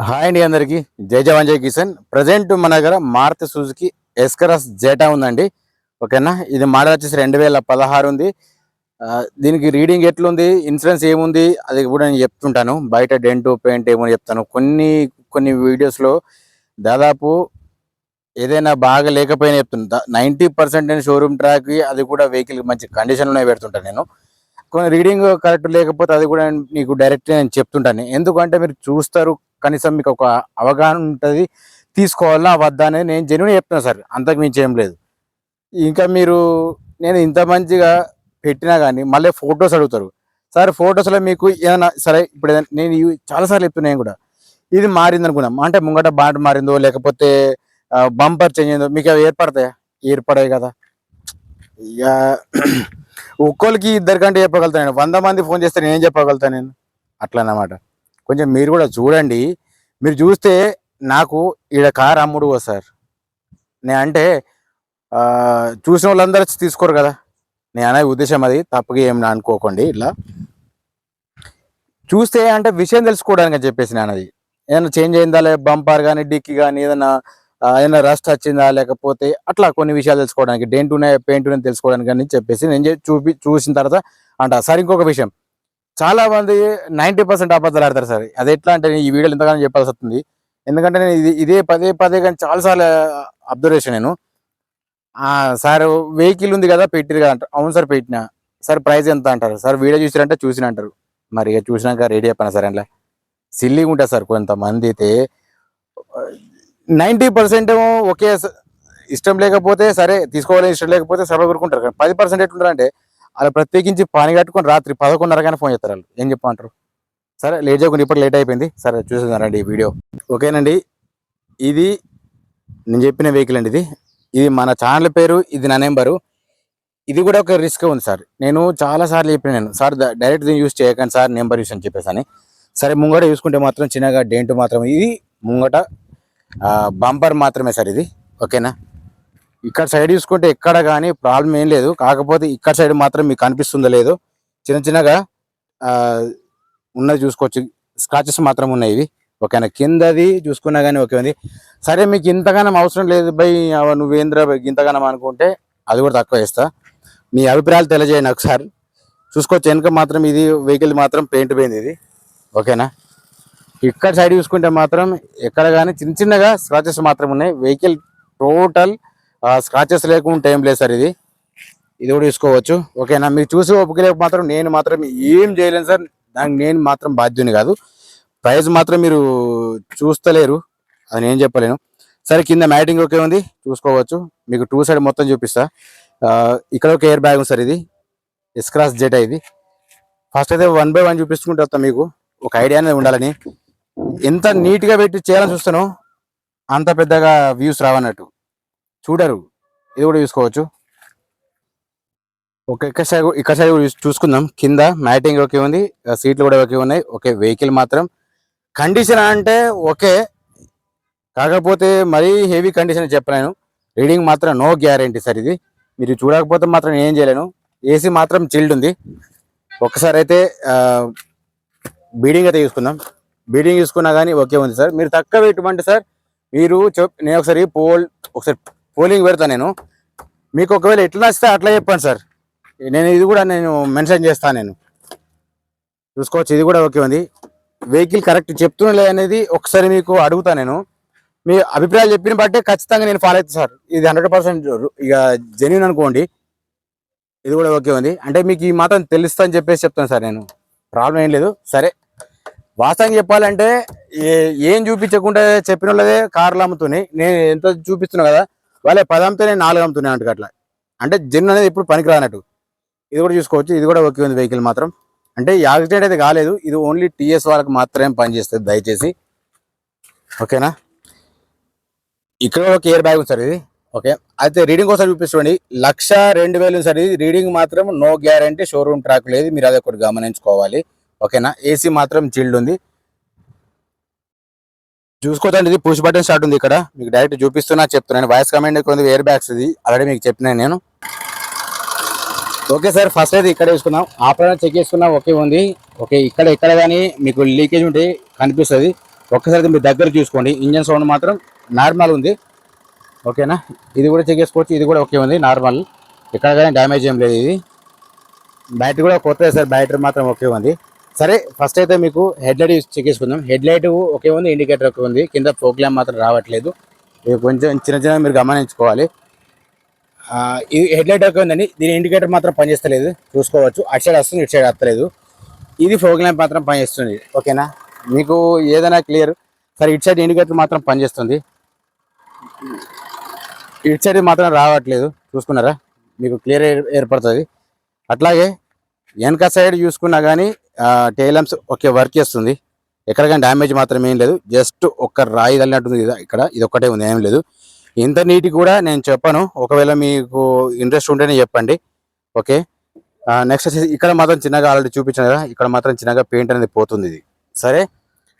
Hi అండి అందరికి. జై జవాన్ జై కిషన్. ప్రజెంట్ మన దగ్గర మారుతి సుజుకి ఎస్కరస్ జేటా ఉందండి. ఓకేనా, ఇది మోడల్ వచ్చేసి 2016 ఉంది. దీనికి రీడింగ్ ఎట్లుంది, ఇన్సూరెన్స్ ఏముంది అది కూడా నేను చెప్తుంటాను. బయట డెంట్ పెయింట్ ఏమని చెప్తాను. కొన్ని కొన్ని వీడియోస్లో దాదాపు ఏదైనా బాగా లేకపోయినా చెప్తుంటా. 90% నేను షోరూమ్ ట్రాక్ అది కూడా వెహికల్ మంచి కండిషన్లోనే పెడుతుంటాను నేను. కొన్ని రీడింగ్ కరెక్ట్ లేకపోతే అది కూడా నీకు డైరెక్ట్ నేను చెప్తుంటాను. ఎందుకంటే మీరు చూస్తారు, కనీసం మీకు ఒక అవగాహన ఉంటుంది, తీసుకోవాలా వద్దా అనేది నేను జెన్యున్ చెప్తున్నా సార్, అంతకు మించి ఏం లేదు. ఇంకా మీరు నేను ఇంత మంచిగా పెట్టినా కానీ మళ్ళీ ఫొటోస్ అడుగుతారు సార్. ఫొటోస్లో మీకు ఏదైనా సరే, ఇప్పుడు నేను చాలాసార్లు చెప్తున్నాను కూడా, ఇది మారింది అనుకున్నాం అంటే ముంగట బాండ్ మారిందో లేకపోతే బంపర్ చేంజ్ అయిందో మీకు అవి ఏర్పడతాయా? ఏర్పడాయి కదా. ఇక ఒక్కోళ్ళకి ఇద్దరికంటే చెప్పగలుగుతాను నేను. 100 మంది ఫోన్ చేస్తే నేనేం చెప్పగలుగుతాను నేను? అట్లా అన్నమాట. కొంచెం మీరు కూడా చూడండి. మీరు చూస్తే నాకు ఈడ కార్ అమ్ముడు సార్. నేను అంటే చూసిన వాళ్ళందరూ తీసుకోరు కదా, నేను అనే ఉద్దేశం అది. తప్పుగా ఏం అనుకోకండి. ఇట్లా చూస్తే అంటే విషయం తెలుసుకోవడానికి అని చెప్పేసి నేను అది ఏదైనా చేంజ్ అయిందా, లే బంపర్ కానీ డిక్కి కానీ ఏదైనా రస్ట్ వచ్చిందా, లేకపోతే అట్లా కొన్ని విషయాలు తెలుసుకోవడానికి, డెంట్ ఉన్నాయి పెయింట్ ఉన్నాయి తెలుసుకోవడానికి అని చెప్పేసి నేను చూసిన తర్వాత అంట. సార్ ఇంకొక విషయం, చాలా మంది 90% అబద్ధాలు ఆడతారు సార్. అది ఎట్లా అంటే ఈ వీడియోలు ఎంతగానో చెప్పాల్సి వస్తుంది. ఎందుకంటే నేను ఇదే పదే పదే కానీ చాలాసార్లు అబ్జర్వేషన్ నేను. సార్ వెహికల్ ఉంది కదా పెట్టిరు కదా అంటారు. అవును సార్ పెట్టినా. సార్ ప్రైస్ ఎంత అంటారు. సార్ వీడియో చూసిరంటే చూసిన అంటారు. మరి ఇక చూసినాక రెడీ చెప్పాను సార్. అట్లా సిల్లీగా ఉంటుంది సార్. కొంతమంది అయితే 90% ఏమో ఓకే, ఇష్టం లేకపోతే సరే తీసుకోవాలని, ఇష్టం లేకపోతే సభ కొరుకుంటారు. కానీ 10% ఎట్లుంటారు అంటే అలా ప్రత్యేకించి పని కట్టుకొని రాత్రి 11:30 ఫోన్ చేస్తారు వాళ్ళు. ఏం చెప్పమంటారు? సరే లేట్ చేయకుండా, ఇప్పుడు లేట్ అయిపోయింది. సరే చూసేదానండి ఈ వీడియో. ఓకేనండి, ఇది నేను చెప్పిన వెహికల్ అండి. ఇది మన ఛానల్ పేరు, ఇది నా నెంబరు. ఇది కూడా ఒక రిస్క్ ఉంది సార్. నేను చాలాసార్లు చెప్పిన నేను, సార్ డైరెక్ట్ దీన్ని యూజ్ చేయకండి సార్, నెంబర్ యూస్ అని చెప్పేసి. సరే ముంగట చూసుకుంటే మాత్రం చిన్నగా డెంట్ మాత్రం, ఇది ముంగట బంపర్ మాత్రమే సార్ ఇది. ఓకేనా, ఇక్కడ సైడ్ చూసుకుంటే ఎక్కడ కానీ ప్రాబ్లం ఏం లేదు. కాకపోతే ఇక్కడ సైడ్ మాత్రం మీకు కనిపిస్తుందో లేదో చిన్న చిన్నగా ఉన్నది చూసుకోవచ్చు, స్క్రాచెస్ మాత్రం ఉన్నాయి ఇవి. ఓకేనా, కిందది చూసుకున్నా కానీ ఓకే ఉంది. సరే మీకు ఇంతగానం అవసరం లేదు బై, నువ్వేంద్ర ఇంతగానం అనుకుంటే అది కూడా తక్కువ వేస్తా. మీ అభిప్రాయాలు తెలియజేయండి ఒకసారి. చూసుకోవచ్చు వెనుక మాత్రం ఇది వెహికల్ మాత్రం పెయింట్ పోయింది ఇది. ఓకేనా, ఇక్కడ సైడ్ చూసుకుంటే మాత్రం ఎక్కడ కానీ చిన్న చిన్నగా స్క్రాచెస్ మాత్రం ఉన్నాయి. వెహికల్ టోటల్ స్క్రాచెస్ లేకుండా ఏం లేదు సార్. ఇది కూడా చూసుకోవచ్చు. ఓకేనా, మీరు చూసి ఒప్పుకోలేక మాత్రం నేను మాత్రం ఏం చేయలేను సార్. దానికి నేను మాత్రం బాధ్యుని కాదు. ప్రైస్ మాత్రం మీరు చూస్తలేరు, అది నేను చెప్పలేను. సరే కింద మ్యాటింగ్ ఓకే ఉంది, చూసుకోవచ్చు. మీకు 2 సైడ్ మొత్తం చూపిస్తా. ఇక్కడ ఒక ఎయిర్ బ్యాగ్ ఉంది సార్. ఇది ఎస్క్రాస్ జెటా. ఇది ఫస్ట్ అయితే 1 by 1 చూపించుకుంటే వస్తాం, మీకు ఒక ఐడియా అనేది ఉండాలని. ఎంత నీట్గా పెట్టి చేయాలని చూస్తాను, అంత పెద్దగా వ్యూస్ రావన్నట్టు చూడరు. ఇది కూడా చూసుకోవచ్చు. ఓకే, ఇక్కడ సైడ్ చూసుకుందాం. కింద మ్యాటింగ్ ఓకే ఉంది, సీట్లు కూడా ఓకే ఉన్నాయి. ఓకే, వెహికల్ మాత్రం కండిషన్ అంటే ఓకే, కాకపోతే మరీ హెవీ కండిషన్ చెప్పలేను. రీడింగ్ మాత్రం నో గ్యారంటీ సార్. ఇది మీరు చూడకపోతే మాత్రం ఏం చేయలేను. ఏసీ మాత్రం చిల్డ్ ఉంది. ఒక్కసారి అయితే బీడింగ్ అయితే చూసుకుందాం. బీడింగ్ చూసుకున్నా కానీ ఓకే ఉంది సార్. మీరు తక్కువ పెట్టమంటే సార్, మీరు నేను ఒకసారి పోలింగ్ పెడతాను నేను. మీకు ఒకవేళ ఎట్లా నచ్చితే అట్లా చెప్పండి సార్. ఇది కూడా నేను మెన్షన్ చేస్తాను. నేను చూసుకోవచ్చు. ఇది కూడా ఓకే ఉంది. వెహికల్ కరెక్ట్ చెప్తున్నా అనేది ఒకసారి మీకు అడుగుతా నేను. మీ అభిప్రాయాలు చెప్పిన బట్టే ఖచ్చితంగా నేను ఫాలో అవుతాను సార్. ఇది 100% ఇక జెన్యూన్ అనుకోండి. ఇది కూడా ఓకే ఉంది అంటే మీకు ఈ మాత్రం తెలుస్తా అని చెప్పేసి చెప్తాను సార్. నేను ప్రాబ్లం ఏం లేదు. సరే వాస్తవంగా చెప్పాలంటే ఏం చూపించకుండా చెప్పిన వాళ్ళదే కార్లు అమ్ముతున్నాయి. నేను ఎంత చూపిస్తున్నా కదా, వాళ్ళే 10 అమ్మితే నేను 4 అమ్ముతున్నాయి అంట. అట్లా అంటే జెన్యూన్ అనేది ఇప్పుడు పనికి రానట్టు. ఇది కూడా చూసుకోవచ్చు. ఇది కూడా ఓకే ఉంది. వెహికల్ మాత్రం అంటే యాక్సిడెంట్ అయితే కాలేదు. ఇది ఓన్లీ టీఎస్ వాళ్ళకి మాత్రమే పనిచేస్తుంది దయచేసి. ఓకేనా, ఇక్కడ ఒక ఎయిర్ బ్యాగ్ ఉంది సార్. ఇది ఓకే. అయితే రీడింగ్ కోసం చూపిస్తుంది. 1,02,000 సార్. ఇది రీడింగ్ మాత్రం నో గ్యారంటీ, షోరూమ్ ట్రాక్ లేదు. మీరు అదే ఒకటి గమనించుకోవాలి. ఓకేనా, ఏసీ మాత్రం చిల్డ్ ఉంది. చూసుకోవద్దండి, ఇది పుష్ బటన్ స్టార్ట్ ఉంది. ఇక్కడ మీకు డైరెక్ట్ చూపిస్తున్నా చెప్తున్నాను. వాయిస్ కమాండ్ ఉంది, ఎయిర్ బ్యాగ్స్. ఇది ఆల్రెడీ మీకు చెప్పినాను నేను. ఓకే సార్, ఫస్ట్ అయితే ఇక్కడ చూసుకుందాం. ఆపరేటర్ చెక్ చేసుకున్నా ఓకే ఉంది. ఓకే, ఇక్కడ కానీ మీకు లీకేజ్ ఉంటే కనిపిస్తుంది. ఒక్కసారి మీరు దగ్గర చూసుకోండి. ఇంజన్ సౌండ్ మాత్రం నార్మల్ ఉంది, ఓకేనా. ఇది కూడా చెక్ చేసుకోవచ్చు, ఇది కూడా ఓకే ఉంది నార్మల్, ఎక్కడ కానీ డ్యామేజ్ ఏం లేదు. ఇది బ్యాటరీ కూడా కొత్తది సార్, బ్యాటరీ మాత్రం ఓకే ఉంది. సరే ఫస్ట్ అయితే మీకు హెడ్ లైట్ చెక్ చేసుకుందాం. హెడ్ లైట్ ఓకే ఉంది, ఇండికేటర్ ఓకే ఉంది, కింద ఫోక్ ల్యాంప్ మాత్రం రావట్లేదు. ఇది కొంచెం చిన్న మీరు గమనించుకోవాలి. ఇది హెడ్ లైట్ ఓకే ఉందండి, దీని ఇండికేటర్ మాత్రం పనిచేస్తలేదు, చూసుకోవచ్చు. అటు సైడ్ వస్తుంది, ఇటు సైడ్ వస్తలేదు. ఇది ఫోక్ ల్యాంప్ మాత్రం పనిచేస్తుంది, ఓకేనా. మీకు ఏదైనా క్లియర్. సరే ఇటు సైడ్ ఇండికేటర్ మాత్రం పనిచేస్తుంది, ఇటు సైడ్ మాత్రం రావట్లేదు, చూసుకున్నారా, మీకు క్లియర్ ఏర్పడుతుంది. అట్లాగే వెనక సైడ్ చూసుకున్నా కానీ టైల్ ల్యాంప్స్ ఓకే వర్క్ చేస్తుంది, ఎక్కడ కానీ డ్యామేజ్ మాత్రం ఏం లేదు. జస్ట్ ఒక్క రాయి తగిలినట్టుంది ఇక్కడ, ఇది ఒక్కటే ఉంది, ఏం లేదు. ఇంత నీట్ కూడా నేను చెప్పాను, ఒకవేళ మీకు ఇంట్రెస్ట్ ఉంటేనే చెప్పండి, ఓకే. నెక్స్ట్ వచ్చేసి ఇక్కడ మాత్రం చిన్నగా ఆల్రెడీ చూపించాను కదా, ఇక్కడ మాత్రం చిన్నగా పెయింట్ అనేది పోతుంది ఇది. సరే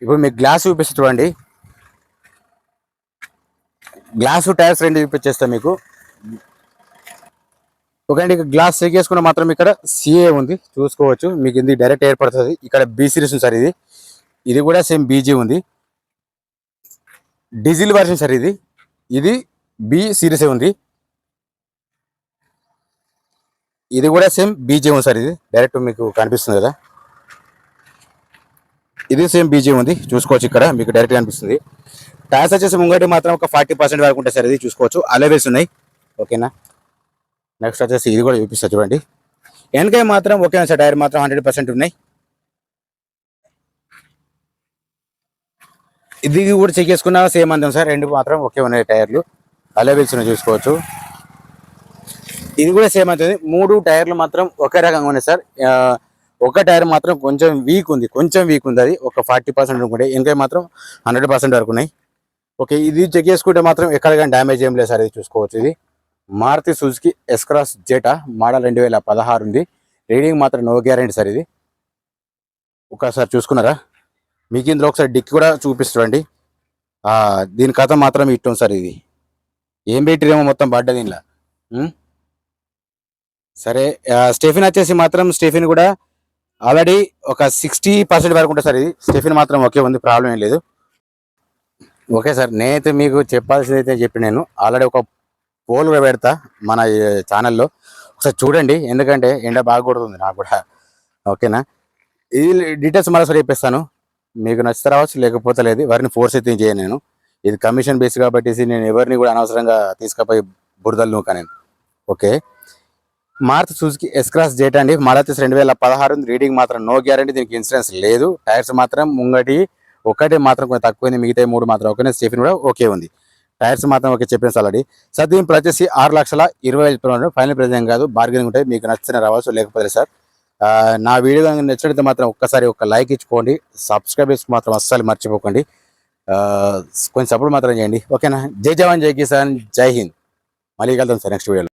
ఇప్పుడు మీకు గ్లాస్ చూపిస్తే చూడండి, గ్లాస్ టైర్స్ రెండు చూపించేస్తాను మీకు, ఓకే అండి. గ్లాస్ చెక్ చేసుకున్న మాత్రం ఇక్కడ సిఏ ఉంది, చూసుకోవచ్చు. మీకు ఇది డైరెక్ట్ ఏర్పడుతుంది. ఇక్కడ బి సిరీస్ ఉంది సార్, ఇది కూడా సేమ్ బీజీ ఉంది, డీజిల్ వర్షన్ సార్. ఇది బి సిరీస్ ఉంది, ఇది కూడా సేమ్ బీజీ ఉంది సార్. ఇది డైరెక్ట్ మీకు కనిపిస్తుంది కదా, ఇది సేమ్ బీజీ ఉంది, చూసుకోవచ్చు. ఇక్కడ మీకు డైరెక్ట్ కనిపిస్తుంది. టైర్స్ వచ్చేసి ముంగటి మాత్రం ఒక 40% వరకు ఉంటాయి సార్, ఇది చూసుకోవచ్చు. అలవేస్ ఉన్నాయి, ఓకేనా. నెక్స్ట్ వచ్చేసి ఇది కూడా చూపిస్తా చూడండి. వెనకాయ మాత్రం ఓకే సార్, టైర్ మాత్రం 100% ఉన్నాయి. ఇది కూడా చెక్ చేసుకున్నా సేమ్ అందాం సార్, రెండు మాత్రం ఓకే ఉన్నాయి టైర్లు, అలవేస్ ఉన్నాయి, చూసుకోవచ్చు. ఇది కూడా సేమ్ అవుతుంది. 3 టైర్లు మాత్రం ఒకే రకంగా ఉన్నాయి సార్. ఒక టైర్ మాత్రం కొంచెం వీక్ ఉంది, అది ఒక 40% అనుకుంటే, వెనకాయ మాత్రం 100% వరకు ఉన్నాయి, ఓకే. ఇది చెక్ చేసుకుంటే మాత్రం ఎక్కడ కానీ డ్యామేజ్ ఏం లేదు సార్, ఇది చూసుకోవచ్చు. ఇది Maruti Suzuki S Cross Zeta model 2016 ఉంది, రీడింగ్ మాత్రం నో గ్యారెంటీ సార్. ఇది ఒకసారి చూసుకున్నారా, మీకు ఇందులో ఒకసారి డిక్కి కూడా చూపిస్తాండి. దీని కథ మాత్రం ఇష్టం సార్. ఇది ఏం పెట్టిరేమో మొత్తం పడ్డ దీనిలో. సరే స్టెఫిన్ వచ్చేసి మాత్రం స్టెఫిన్ కూడా ఆల్రెడీ ఒక 60% వరకు ఉంటుంది సార్. ఇది స్టెఫిన్ మాత్రం ఓకే ఉంది, ప్రాబ్లం ఏం లేదు, ఓకే సార్. నేనైతే మీకు చెప్పాల్సింది అయితే చెప్పి, నేను ఆల్రెడీ ఒక పోల్ కూడా పెడతా మన ఛానల్లో, ఒకసారి చూడండి. ఎందుకంటే ఎండ బాగా కొడుతుంది నాకు కూడా, ఓకేనా. ఇది డీటెయిల్స్ మరోసారి చెప్పేస్తాను, మీకు నచ్చితే రావచ్చు, లేకపోతే లేదు. ఎవరిని ఫోర్స్ అయితే చేయను నేను, ఇది కమిషన్ బేస్ కాబట్టి నేను ఎవరిని కూడా అనవసరంగా తీసుకుపోయి బురదలు నూకా నేను, okay. Maruti Suzuki S Cross Zeta అండి, మోడల్ 2016, రీడింగ్ మాత్రం నో గ్యారెంటీ, దీనికి ఇన్సూరెన్స్ లేదు. టైర్స్ మాత్రం ముంగటి ఒకటే మాత్రం కొంచెం తక్కువైంది, మిగతా 3 మాత్రం ఓకే. స్టెఫిన్ కూడా ఓకే ఉంది, టైర్స్ మాత్రం ఓకే చెప్పిన ఆల్రెడీ. సార్ దీని ప్రైస్ వచ్చేసి 6,20,000 ఫైనల్ ప్రైస్ ఏం కాదు, బార్గెనింగ్ ఉంటుంది. మీకు నచ్చిన రావచ్చు, లేకపోతే సార్ నా వీడియో నచ్చినట్లయితే మాత్రం ఒక్కసారి ఒక లైక్ ఇచ్చుకోండి, సబ్స్క్రైబ్ చేసుకు మాత్రం అస్సలు మర్చిపోకండి, కొంచెం సపోర్ట్ మాత్రం చేయండి, ఓకేనా. జై జవాన్, జై కిసాన్, జై హింద్. మళ్ళీ కలుద్దాం సార్ నెక్స్ట్ వీడియోలో.